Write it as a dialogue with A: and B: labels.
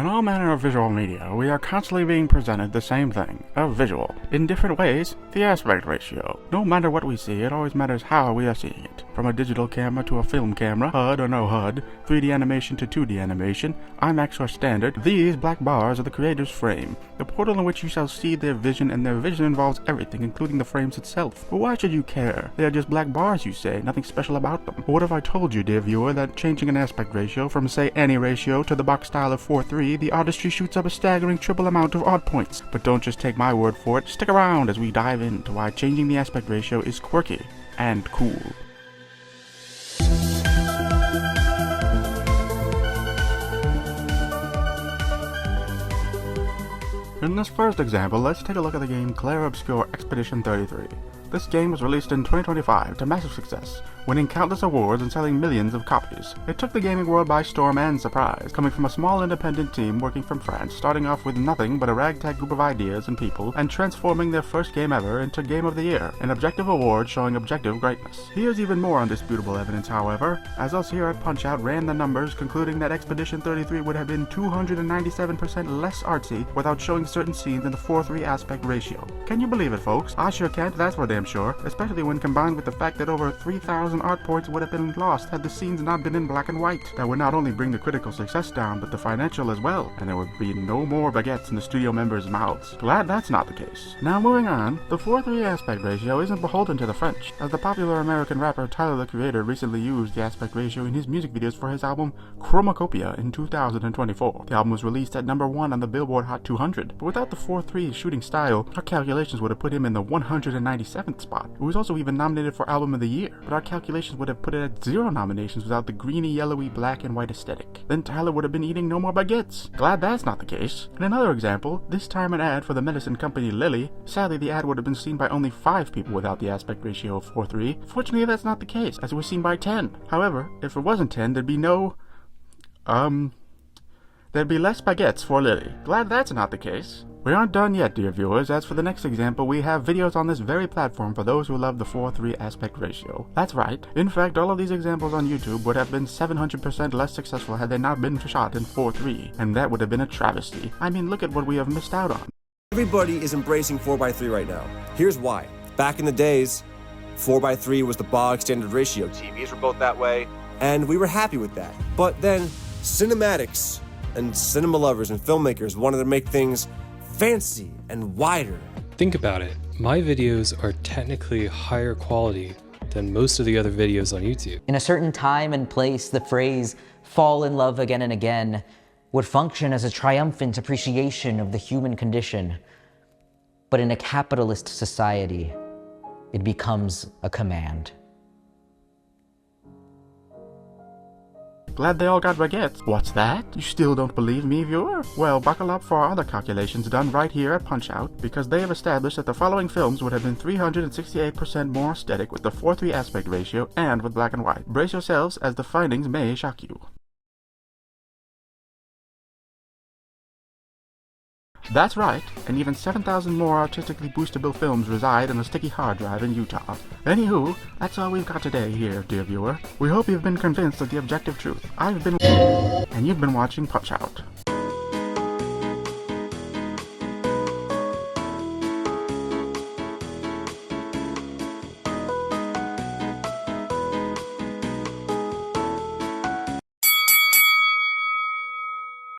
A: In all manner of visual media, we are constantly being presented the same thing, a visual. In different ways, the aspect ratio. No matter what we see, it always matters how we are seeing it. From a digital camera to a film camera, HUD or no HUD, 3D animation to 2D animation, IMAX or standard, these black bars are the creator's frame, the portal in which you shall see their vision, and their vision involves everything, including the frames itself. But why should you care? They are just black bars, you say, nothing special about them. But what if I told you, dear viewer, that changing an aspect ratio from, say, any ratio to the box style of 4:3, the artistry shoots up a staggering triple amount of odd points. But don't just take my word for it, stick around as we dive into why changing the aspect ratio is quirky and cool. In this first example, let's take a look at the game Clair Obscur Expedition 33. This game was released in 2025 to massive success, winning countless awards and selling millions of copies. It took the gaming world by storm and surprise, coming from a small independent team working from France, starting off with nothing but a ragtag group of ideas and people, and transforming their first game ever into Game of the Year, an objective award showing objective greatness. Here's even more undisputable evidence, however, as us here at Punch-Out ran the numbers, concluding that Expedition 33 would have been 297% less artsy without showing certain scenes in the 4:3 aspect ratio. Can you believe it, folks? I sure can't, that's for damn sure, especially when combined with the fact that over 3,000 art points would have been lost had the scenes not been in black and white. That would not only bring the critical success down, but the financial as well, and there would be no more baguettes in the studio members' mouths. Glad that's not the case. Now moving on, the 4:3 aspect ratio isn't beholden to the French, as the popular American rapper Tyler the Creator recently used the aspect ratio in his music videos for his album Chromacopia in 2024. The album was released at number 1 on the Billboard Hot 200, but without the 4:3 shooting style, our calculations would have put him in the 197th spot. It was also even nominated for Album of the Year, but our calculations would have put it at 0 nominations without the greeny, yellowy, black, and white aesthetic. Then Tyler would have been eating no more baguettes. Glad that's not the case. In another example, this time an ad for the medicine company Lilly, sadly the ad would have been seen by only 5 people without the aspect ratio of 4:3. Fortunately that's not the case, as it was seen by 10. However, if it wasn't 10, there'd be there'd be less baguettes for Lilly. Glad that's not the case. We aren't done yet, dear viewers, as for the next example, we have videos on this very platform for those who love the 4:3 aspect ratio. That's right. In fact, all of these examples on YouTube would have been 700% less successful had they not been shot in 4:3, and that would have been a travesty. I mean, look at what we have missed out on.
B: Everybody is embracing 4:3 right now. Here's why. Back in the days, 4:3 was the bog standard ratio. TVs were both that way, and we were happy with that. But then, cinematics and cinema lovers and filmmakers wanted to make things fancy and wider.
C: Think about it. My videos are technically higher quality than most of the other videos on YouTube.
D: In a certain time and place, the phrase fall in love again and again would function as a triumphant appreciation of the human condition. But in a capitalist society, it becomes a command.
A: Glad they all got baguettes. What's that? You still don't believe me, viewer? Well, buckle up for our other calculations done right here at Punch-Out, because they have established that the following films would have been 368% more aesthetic with the 4:3 aspect ratio and with black and white. Brace yourselves, as the findings may shock you. That's right, and even 7,000 more artistically boostable films reside on a sticky hard drive in Utah. Anywho, that's all we've got today here, dear viewer. We hope you've been convinced of the objective truth. I've been and you've been watching Punch-Out.